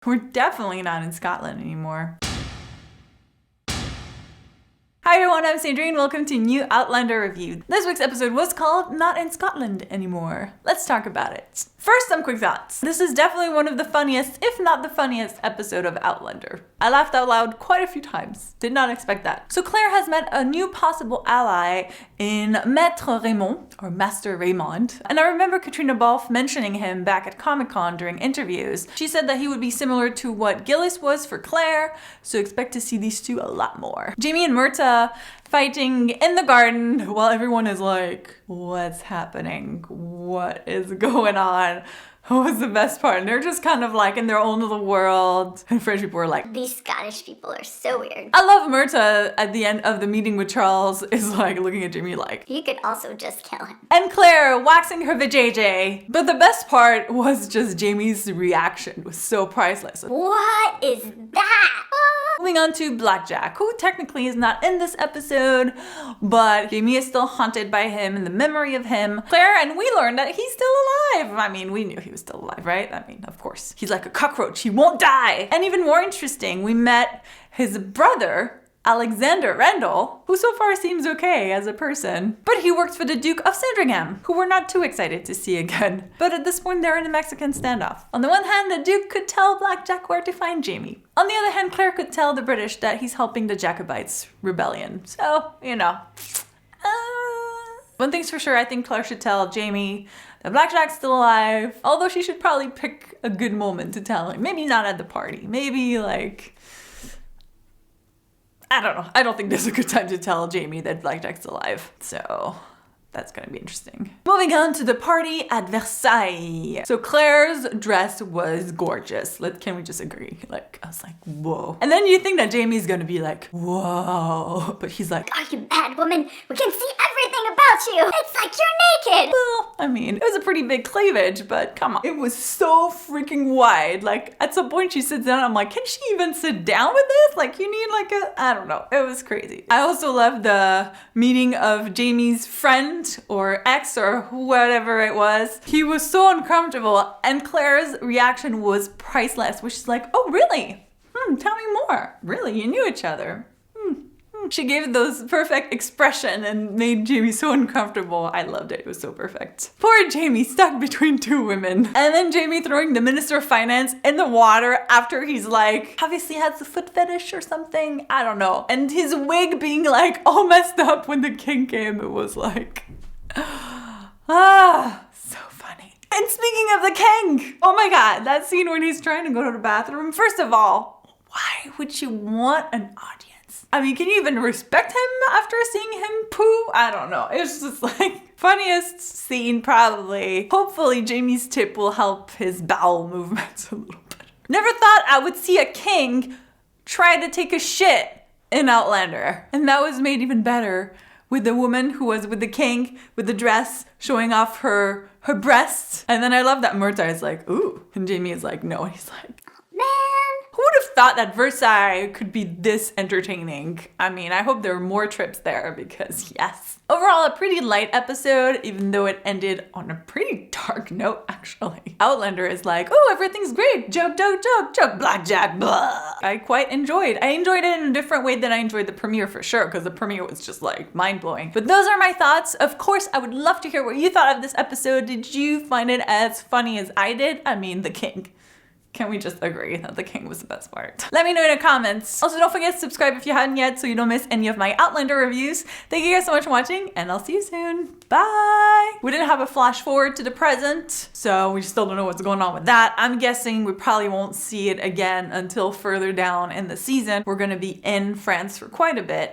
We're definitely not in Scotland anymore. Hi everyone, I'm Sandrine. Welcome to a new Outlander review. This week's episode was called Not in Scotland Anymore. Let's talk about it. First, some quick thoughts. This is definitely one of the funniest, if not the funniest, episode of Outlander. I laughed out loud quite a few times. Did not expect that. So Claire has met a new possible ally in Maître Raymond, or Master Raymond. And I remember Katrina Balfe mentioning him back at Comic-Con during interviews. She said that he would be similar to what Gillis was for Claire, so expect to see these two a lot more. Jamie and Myrta fighting in the garden while everyone is like, what's happening? What is going on? What was the best part? And they're just kind of like in their own little world. And French people are like, these Scottish people are so weird. I love Myrta at the end of the meeting with Charles is like looking at Jamie like, You could also just kill him. and Claire waxing her vajayjay. But the best part was just Jamie's reaction. It was so priceless. What is that? Moving on to Blackjack, who technically is not in this episode, but Jamie is still haunted by him and the memory of him. Claire and we learned that he's still alive. I mean, we knew he was still alive, right? I mean, of course. He's like a cockroach. He won't die. And even more interesting, we met his brother, Alexander Rendell, who so far seems okay as a person, but he works for the Duke of Sandringham, who we're not too excited to see again. But at this point, they're in a Mexican standoff. On the one hand, the Duke could tell Blackjack where to find Jamie. On the other hand, Claire could tell the British that he's helping the Jacobites rebellion. So, you know. One thing's for sure, I think Claire should tell Jamie that Blackjack's still alive, although she should probably pick a good moment to tell him. Maybe not at the party. Maybe like, I don't know. I don't think this is a good time to tell Jamie that Blackjack's alive. So that's gonna be interesting. Moving on to the party at Versailles. So Clares dress was gorgeous. Can we just agree? Like, I was like, whoa. And then you think that Jamie's gonna be like, whoa. But he's like, Are you mad, woman? We can see everything about you. It's like you're naked. well, I mean, it was a pretty big cleavage, but come on. It was so freaking wide. Like, at some point she sits down, I'm like, can she even sit down with this? Like, you need like I don't know. It was crazy. I also love the meeting of Jamie's friend or ex or whatever it was. He was so uncomfortable and Claire's reaction was priceless, which is like, oh, really? Tell me more. Really, you knew each other. She gave those perfect expression and made Jamie so uncomfortable. I loved it. It was so perfect. Poor Jamie stuck between two women. And then Jamie throwing the Minister of Finance in the water after he's like, obviously has a foot fetish or something. I don't know. And his wig being like all messed up when the king came. It was like, so funny. And speaking of the king, oh my God, that scene when he's trying to go to the bathroom. First of all, why would you want an audience? I mean, can you even respect him after seeing him poo? I don't know. It's just like funniest scene probably. Hopefully Jamie's tip will help his bowel movements a little better. Never thought I would see a king try to take a shit in Outlander. And that was made even better with the woman who was with the king with the dress showing off her breasts. And then I love that Myrta is like, ooh. And Jamie is like, no. And he's like, Man. who would have thought that Versailles could be this entertaining? I mean, I hope there are more trips there because yes. Overall, a pretty light episode, even though it ended on a pretty dark note, actually. Outlander is like, oh, everything's great. Joke, joke, joke, joke, Blackjack, blah. I enjoyed it in a different way than I enjoyed the premiere for sure, because the premiere was just like mind-blowing. But those are my thoughts. Of course, I would love to hear what you thought of this episode. Did you find it as funny as I did? I mean, the king. Can we just agree that the king was the best part? Let me know in the comments. Also, don't forget to subscribe if you haven't yet so you don't miss any of my Outlander reviews. Thank you guys so much for watching, and I'll see you soon. Bye! We didn't have a flash forward to the present, so we still don't know what's going on with that. I'm guessing we probably won't see it again until further down in the season. We're gonna be in France for quite a bit.